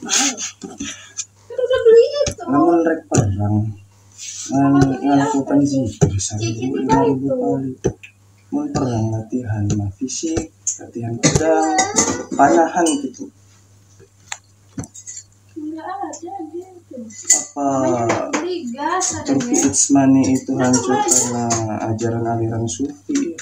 Udah beli itu. Namun rek perang melakukan zikir 1.000 kali. Mun perang latihan fisik, latihan pedang, panahan gitu. Enggak ada gitu. Apa Beli gas ada Turki Utsmani itu hancur karena ajaran aliran sufi?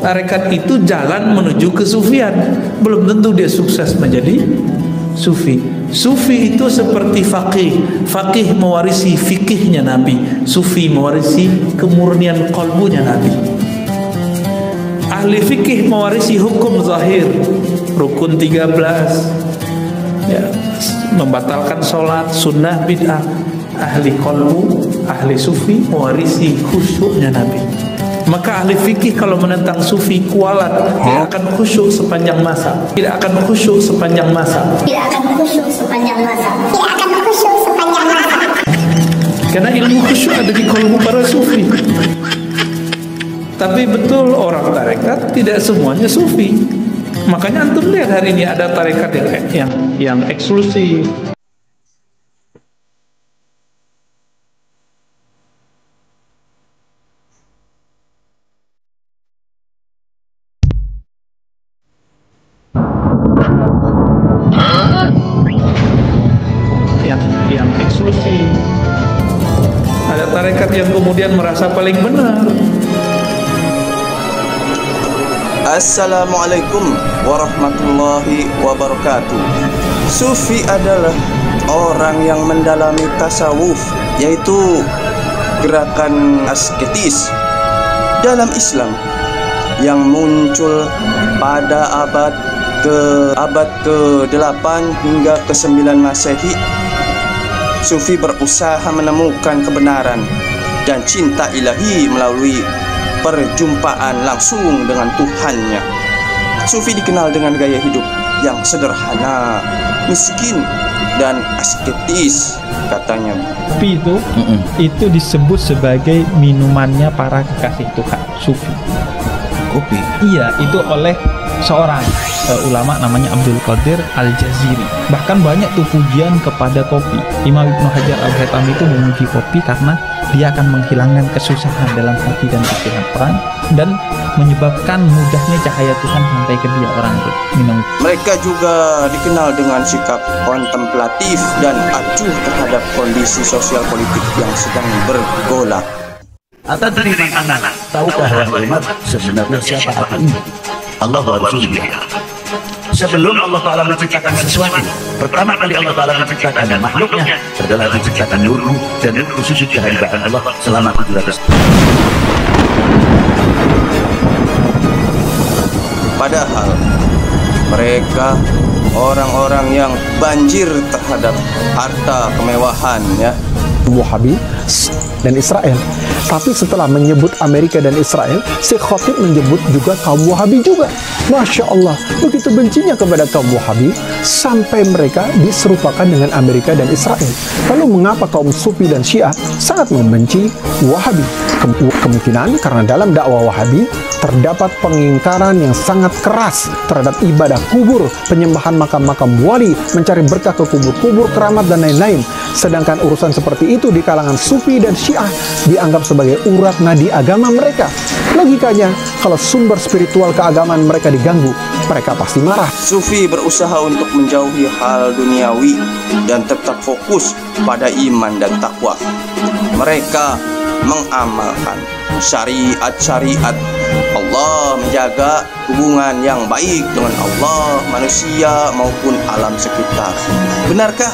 Tarekat itu jalan menuju kesufian. Belum tentu dia sukses menjadi sufi. Sufi itu seperti faqih. Faqih mewarisi fikihnya Nabi. Sufi mewarisi kemurnian qalbunya Nabi. Ahli fikih mewarisi hukum zahir, rukun 13, ya, membatalkan sholat, sunnah, bid'ah. Ahli qalbu, ahli sufi mewarisi khusyuknya Nabi. Maka ahli fikih kalau menentang sufi kualat, tidak akan khusyuk sepanjang masa. Tidak akan khusyuk sepanjang masa. Tidak akan khusyuk sepanjang masa. Tidak akan khusyuk sepanjang masa. Karena ilmu khusyuk ada di kalbu para sufi. Tapi betul orang tarekat tidak semuanya sufi. Makanya antum lihat hari ini ada tarekat yang eksklusif. Yang eksklusif. Ada tarekat yang kemudian merasa paling benar. Assalamualaikum warahmatullahi wabarakatuh. Sufi adalah orang yang mendalami tasawuf, yaitu gerakan asketis dalam Islam yang muncul pada abad ke-8 hingga ke-9 Masehi. Sufi berusaha menemukan kebenaran dan cinta ilahi melalui perjumpaan langsung dengan Tuhannya. Sufi dikenal dengan gaya hidup yang sederhana, miskin, dan asketis katanya. Kopi itu disebut sebagai minumannya para kekasih Tuhan, sufi. Kopi? Iya, itu oleh seorang ulama namanya Abdul Qadir Al-Jaziri. Bahkan banyak tuh pujian kepada kopi. Imam Ibnu Hajar Al-Haytami itu memuji kopi karena dia akan menghilangkan kesusahan dalam hati dan pikiran orang dan menyebabkan mudahnya cahaya Tuhan sampai ke dia orang itu minum. Mereka juga dikenal dengan sikap kontemplatif dan acuh terhadap kondisi sosial politik yang sedang bergolak. Atau terima anak, tahukah wahai umat sebenarnya siapa aku ini? Allah wa Rasulullah. Sebelum Allah Ta'ala menciptakan sesuatu, pertama kali Allah Ta'ala menciptakan makhluknya adalah menciptakan nur, dan nur sujud kehadiran Allah selama 700. Padahal mereka orang-orang yang banjir terhadap harta kemewahan, ya, Wahabi dan Israel. Tapi setelah menyebut Amerika dan Israel, si khatib menyebut juga kaum Wahabi juga. Masya Allah, begitu bencinya kepada kaum Wahabi sampai mereka diserupakan dengan Amerika dan Israel. Lalu mengapa kaum Sufi dan Syiah sangat membenci Wahabi? Kemungkinan karena dalam dakwah Wahabi terdapat pengingkaran yang sangat keras terhadap ibadah kubur, penyembahan makam-makam wali, mencari berkah ke kubur-kubur, keramat, dan lain-lain. Sedangkan urusan seperti itu di kalangan Sufi dan Syiah dianggap sebagai urat nadi agama mereka. Logikanya, kalau sumber spiritual keagamaan mereka diganggu, mereka pasti marah. Sufi berusaha untuk menjauhi hal duniawi dan tetap fokus pada iman dan takwa. Mereka mengamalkan syariat-syariat Allah, menjaga hubungan yang baik dengan Allah, manusia maupun alam sekitar. Benarkah?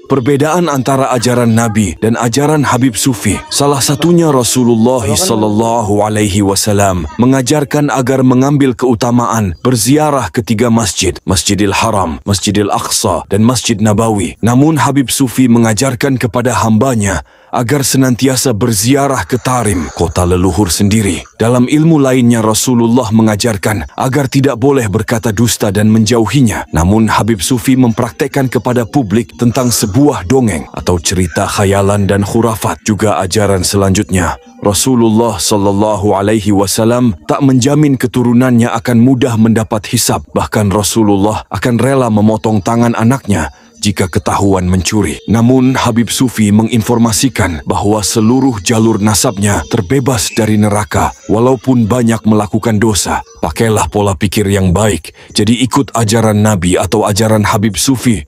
Perbedaan antara ajaran Nabi dan ajaran Habib Sufi, salah satunya Rasulullah sallallahu alaihi wasallam mengajarkan agar mengambil keutamaan berziarah ke 3 masjid, Masjidil Haram, Masjidil Aqsa, dan Masjid Nabawi. Namun Habib Sufi mengajarkan kepada hambanya agar senantiasa berziarah ke Tarim, kota leluhur sendiri. Dalam ilmu lainnya Rasulullah mengajarkan agar tidak boleh berkata dusta dan menjauhinya. Namun Habib Sufi mempraktekkan kepada publik tentang sebuah dongeng atau cerita khayalan dan khurafat. Juga ajaran selanjutnya, Rasulullah Sallallahu Alaihi Wasallam tak menjamin keturunannya akan mudah mendapat hisab. Bahkan Rasulullah akan rela memotong tangan anaknya jika ketahuan mencuri. Namun Habib Sufi menginformasikan bahwa seluruh jalur nasabnya terbebas dari neraka walaupun banyak melakukan dosa. Pakailah pola pikir yang baik, jadi ikut ajaran Nabi atau ajaran Habib Sufi.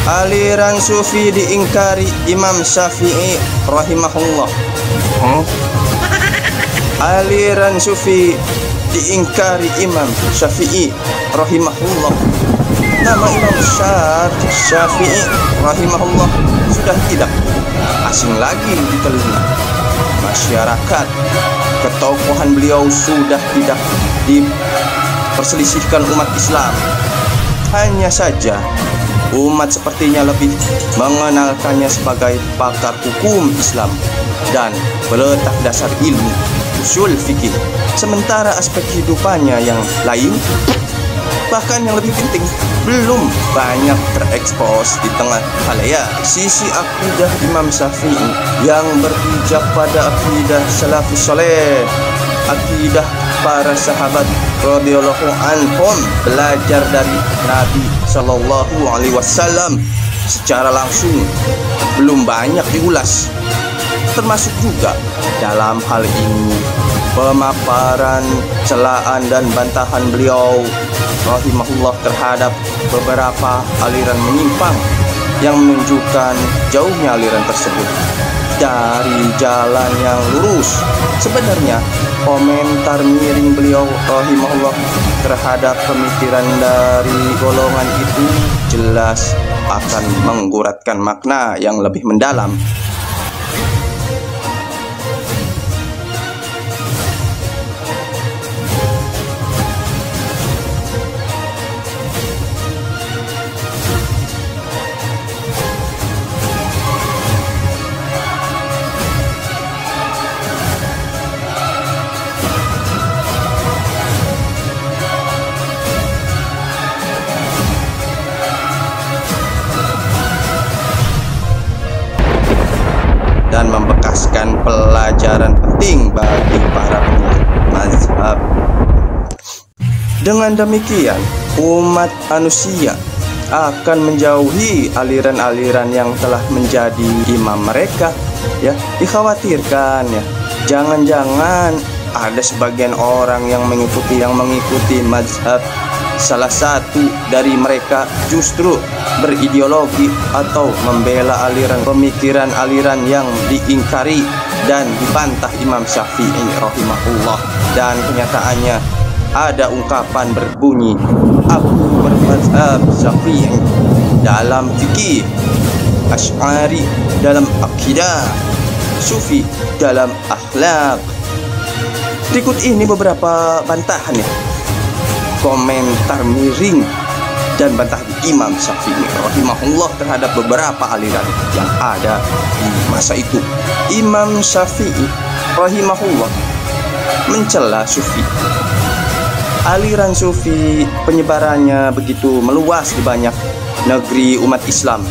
Aliran Sufi diingkari Imam Syafi'i rahimahullah. Aliran Sufi diingkari Imam Syafi'i rahimahullah. Nama Imam Syafi'i rahimahullah sudah tidak asing lagi di telinga masyarakat. Ketokohan beliau sudah tidak diperselisihkan umat Islam. Hanya saja umat sepertinya lebih mengenalkannya sebagai pakar hukum Islam dan peletak dasar ilmu usul fikih. Sementara aspek kehidupannya yang lain, bahkan yang lebih penting, belum banyak terekspos di tengah khalayak. Sisi akidah Imam Syafi'i yang berpijak pada akidah salafus saleh, akidah para sahabat radhiyallahu anhum, belajar dari Nabi Shallallahu Alaihi Wasallam secara langsung, belum banyak diulas. Termasuk juga dalam hal ini pemaparan, celaan dan bantahan beliau rahimahullah terhadap beberapa aliran menyimpang yang menunjukkan jauhnya aliran tersebut dari jalan yang lurus. Sebenarnya komentar miring beliau rahimahullah terhadap pemikiran dari golongan itu jelas akan mengguratkan makna yang lebih mendalam. Dan membekaskan pelajaran penting bagi para pengikut mazhab. Dengan demikian, umat manusia akan menjauhi aliran-aliran yang telah menjadi imam mereka. Ya, dikhawatirkan ya, jangan-jangan ada sebagian orang yang mengikuti mazhab salah satu dari mereka justru berideologi atau membela aliran pemikiran aliran yang diingkari dan dibantah Imam Syafi'i rahimahullah. Dan kenyataannya ada ungkapan berbunyi aku bermazhab Syafi'i dalam fikih, Asy'ari dalam akidah, Sufi dalam akhlak. Berikut ini beberapa bantahan ya, komentar miring dan bantahan Imam Syafi'i rahimahullah terhadap beberapa aliran yang ada di masa itu. Imam Syafi'i rahimahullah mencela Sufi. Aliran Sufi penyebarannya begitu meluas di banyak negeri umat Islam.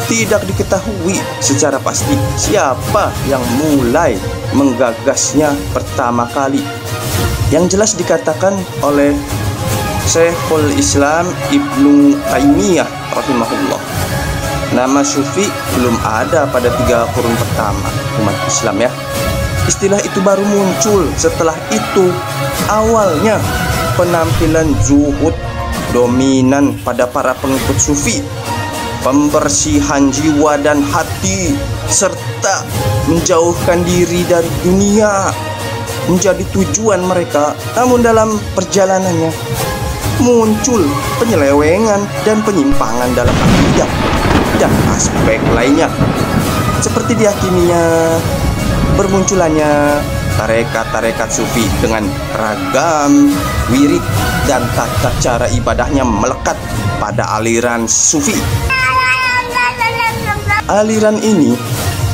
Tidak diketahui secara pasti siapa yang mulai menggagasnya pertama kali. Yang jelas dikatakan oleh Syekhul Islam Ibnu Taimiyah rahimahullah, nama Sufi belum ada pada 3 kurun pertama umat Islam ya. Istilah itu baru muncul setelah itu. Awalnya penampilan zuhud dominan pada para pengikut Sufi, pembersihan jiwa dan hati serta menjauhkan diri dari dunia menjadi tujuan mereka. Namun dalam perjalanannya muncul penyelewengan dan penyimpangan dalam akidah dan aspek lainnya, seperti diyakininya bermunculannya tarekat-tarekat Sufi dengan ragam wirid dan tata cara ibadahnya melekat pada aliran Sufi. Aliran ini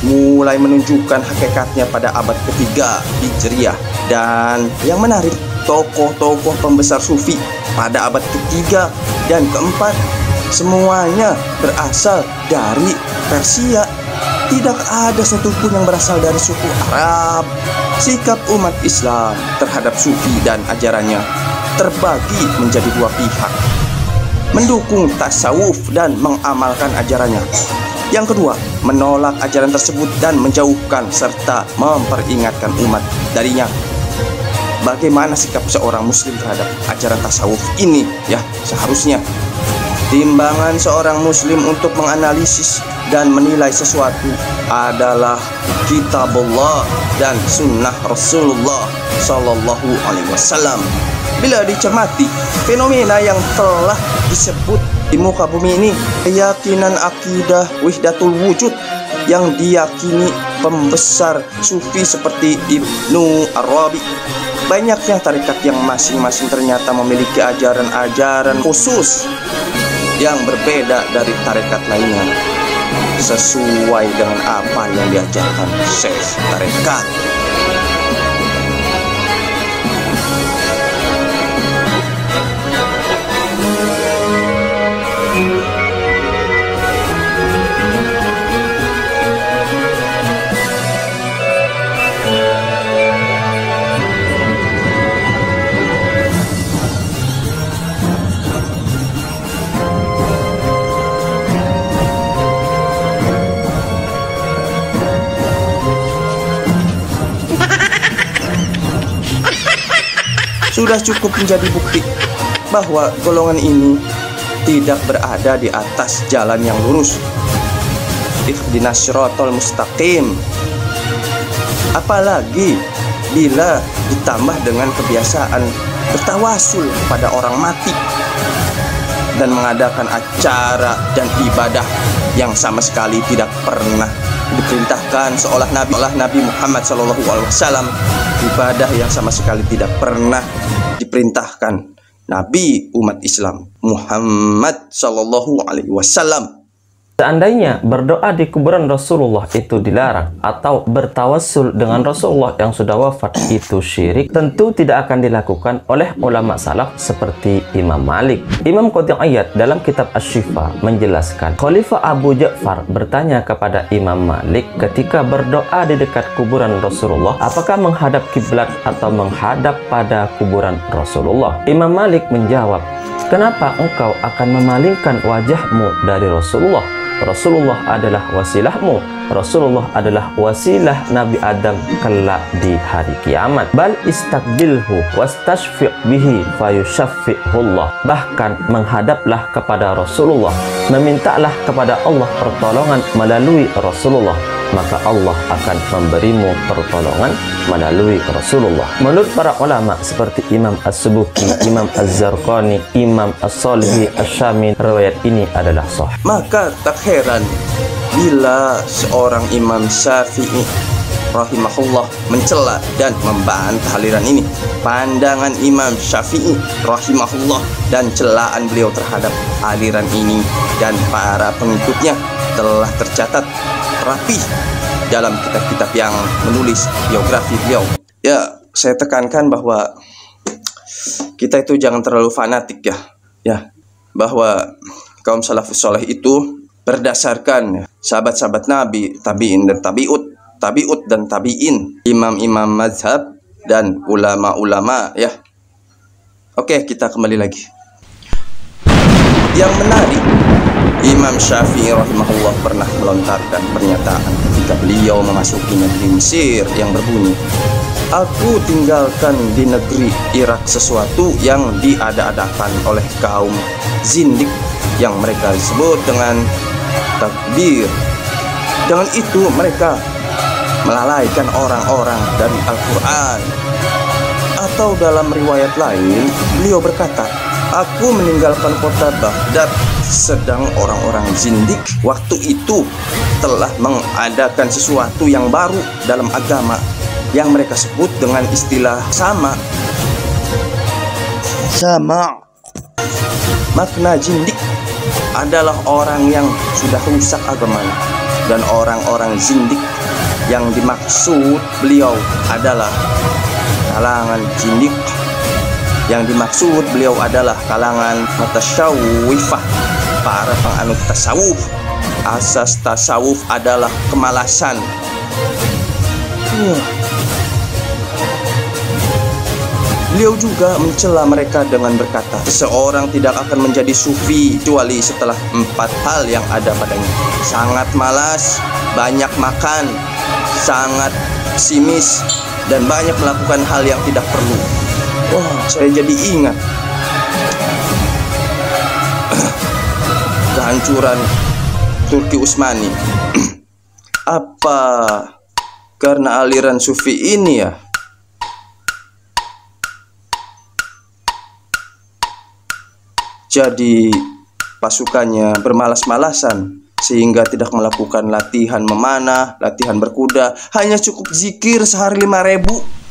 mulai menunjukkan hakikatnya pada abad ketiga Hijriah. Dan yang menarik, tokoh-tokoh pembesar sufi pada abad ketiga dan keempat semuanya berasal dari Persia. Tidak ada satupun yang berasal dari suku Arab. Sikap umat Islam terhadap sufi dan ajarannya terbagi menjadi dua pihak: mendukung tasawuf dan mengamalkan ajarannya. Yang kedua, menolak ajaran tersebut dan menjauhkan serta memperingatkan umat darinya. Bagaimana sikap seorang muslim terhadap ajaran tasawuf ini? Ya, seharusnya timbangan seorang muslim untuk menganalisis dan menilai sesuatu adalah kitabullah dan sunnah Rasulullah Sallallahu Alaihi Wasallam. Bila dicermati fenomena yang telah disebut di muka bumi ini, keyakinan akidah wahdatul wujud yang diyakini pembesar sufi seperti Ibnu Arabi, banyaknya tarekat yang masing-masing ternyata memiliki ajaran-ajaran khusus yang berbeda dari tarekat lainnya, sesuai dengan apa yang diajarkan syekh tarekat. Sudah cukup menjadi bukti bahwa golongan ini tidak berada di atas jalan yang lurus. Ihdinas syiratal mustaqim. Apalagi bila ditambah dengan kebiasaan bertawasul kepada orang mati dan mengadakan acara dan ibadah yang sama sekali tidak pernah diperintahkan seolah Nabi Muhammad SAW, ibadah yang sama sekali tidak pernah diperintahkan Nabi umat Islam Muhammad SAW. Seandainya berdoa di kuburan Rasulullah itu dilarang atau bertawassul dengan Rasulullah yang sudah wafat itu syirik, tentu tidak akan dilakukan oleh ulama salaf seperti Imam Malik. Imam Qadhi Iyad dalam kitab Asy-Syifa menjelaskan, Khalifah Abu Ja'far bertanya kepada Imam Malik ketika berdoa di dekat kuburan Rasulullah, apakah menghadap kiblat atau menghadap pada kuburan Rasulullah? Imam Malik menjawab, kenapa engkau akan memalingkan wajahmu dari Rasulullah? Rasulullah adalah wasilahmu. Rasulullah adalah wasilah Nabi Adam kelak di hari kiamat. Bal istaqbilhu wastashfi' bihi fayushaffi'hullah. Bahkan menghadaplah kepada Rasulullah, memintalah kepada Allah pertolongan melalui Rasulullah, maka Allah akan memberimu pertolongan melalui Rasulullah. Menurut para ulama seperti Imam As-Subuki, Imam Az-Zarqani, Imam As-Salihi Asy-Syami, riwayat ini adalah sahih. Maka tak heran bila seorang Imam Syafi'i rahimahullah mencela dan membantah aliran ini. Pandangan Imam Syafi'i rahimahullah dan celaan beliau terhadap aliran ini dan para pengikutnya telah tercatat rapi dalam kitab-kitab yang menulis biografi beliau. Ya, saya tekankan bahwa kita itu jangan terlalu fanatik ya, bahwa kaum salafus saleh itu berdasarkan sahabat-sahabat Nabi, tabi'in dan tabi'ut dan tabi'in, imam-imam mazhab dan ulama-ulama ya. Oke, kita kembali lagi. Yang menarik, Imam Syafi'i rahimahullah pernah melontarkan pernyataan ketika beliau memasuki negeri Mesir yang berbunyi, aku tinggalkan di negeri Irak sesuatu yang diada-adakan oleh kaum zindik yang mereka sebut dengan takbir. Dengan itu mereka melalaikan orang-orang dari Al-Quran. Atau dalam riwayat lain beliau berkata, aku meninggalkan kota Baghdad sedang orang-orang zindik waktu itu telah mengadakan sesuatu yang baru dalam agama yang mereka sebut dengan istilah sama. Makna zindik adalah orang yang sudah rusak agamanya, dan orang-orang zindik. Yang dimaksud beliau adalah kalangan zindik. Yang dimaksud beliau adalah kalangan mutasyawwifah, para penganut tasawuf. Asas tasawuf adalah kemalasan. Beliau juga mencela mereka dengan berkata, seseorang tidak akan menjadi sufi kecuali setelah 4 hal yang ada padanya: sangat malas, banyak makan, sangat pesimis, dan banyak melakukan hal yang tidak perlu. Wah, saya jadi ingat kehancuran Turki Utsmani. Apa karena aliran sufi ini ya? Jadi pasukannya bermalas-malasan sehingga tidak melakukan latihan memanah, latihan berkuda, hanya cukup zikir sehari 5.000.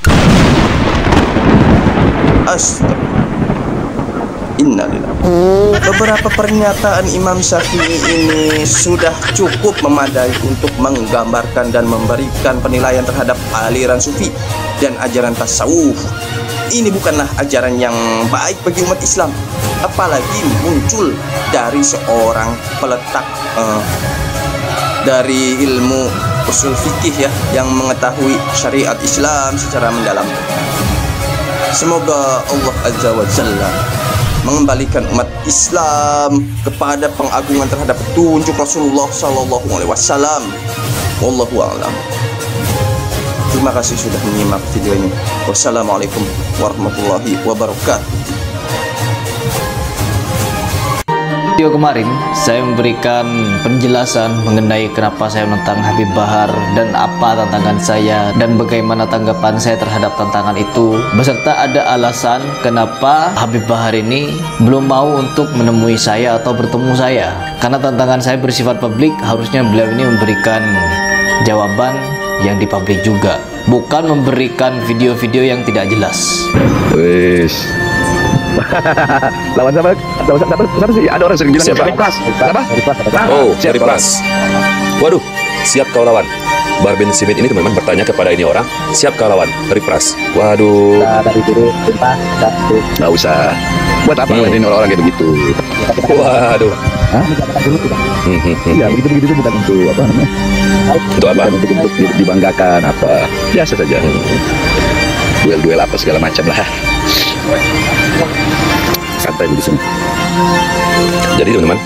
Astagfirullah. Innalillahi. Beberapa pernyataan Imam Syafi'i ini sudah cukup memadai untuk menggambarkan dan memberikan penilaian terhadap aliran sufi dan ajaran tasawuf. Ini bukanlah ajaran yang baik bagi umat Islam, apalagi muncul dari seorang peletak dari ilmu usul fikih ya, yang mengetahui syariat Islam secara mendalam. Semoga Allah Azza wa Jalla mengembalikan umat Islam kepada pengagungan terhadap petunjuk Rasulullah Sallallahu Alaihi Wasallam. Wallahu a'lam. Terima kasih sudah menyimak video ini. Wassalamualaikum warahmatullahi wabarakatuh. Video kemarin saya memberikan penjelasan mengenai kenapa saya menentang Habib Bahar dan apa tantangan saya dan bagaimana tanggapan saya terhadap tantangan itu, beserta ada alasan kenapa Habib Bahar ini belum mau untuk menemui saya atau bertemu saya. Karena tantangan saya bersifat publik, harusnya beliau ini memberikan jawaban yang di publik juga, bukan memberikan video-video yang tidak jelas. Wis. Lawan siapa sih? Ada orang sering bilang siapa? Siapa? Oh, dari Pras. Waduh, siap kau lawan. Bahar bin Smith ini teman-teman bertanya kepada ini orang, siap kau lawan dari Pras. Waduh. Dari dulu, nggak usah. Buat apa ini orang-orang kayak begitu? Waduh. Ya, begitu-begitu bukan untuk apa namanya? Untuk apa? Untuk dibanggakan apa? Biasa saja. Duel-duel apa segala macam lah. Santai di sini. Jadi teman-teman,